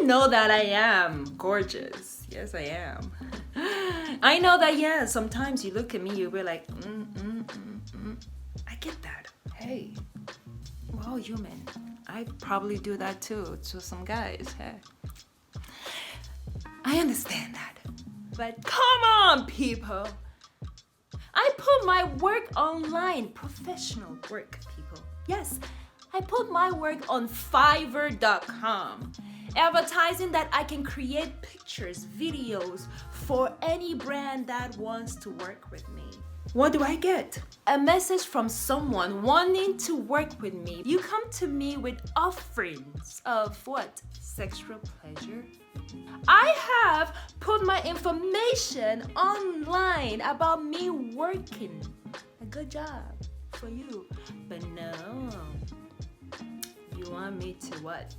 know that I am gorgeous. Yes, I am. I know that, yeah, sometimes you look at me, you'll be like, I get that. Hey, we're all human. I probably do that too to some guys. Hey. I understand that. But come on, people. I put my work online, professional work, people. Yes, I put my work on Fiverr.com, advertising that I can create pictures, videos for any brand that wants to work with me. What do I get? A message from someone wanting to work with me. You come to me with offerings of what? Sexual pleasure? I have put my information online about me working. A good job for you. But no, you want me to what?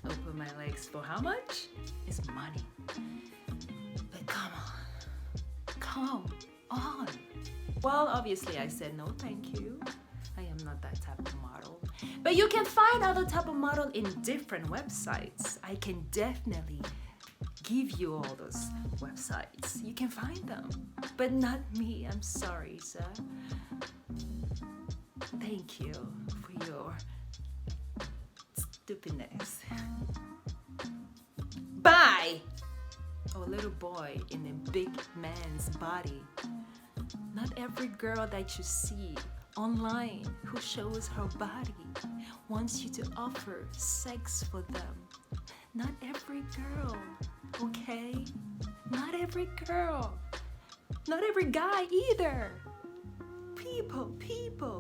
Open my legs for how much? It's money. But come on. Well, obviously I said no thank you. I am not that type of model. But you can find other type of model in different websites. I can definitely give you all those websites. You can find them. But not me. I'm sorry, sir. Thank you for your stupidness. Bye! Oh, little boy in a big man's body. Not every girl that you see online who shows her body wants you to offer sex for them. Not every girl, okay? Not every girl. Not every guy either. People,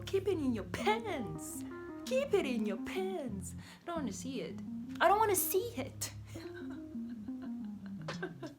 keep it in your pants. Keep it in your pants. I don't want to see it. I don't want to see it.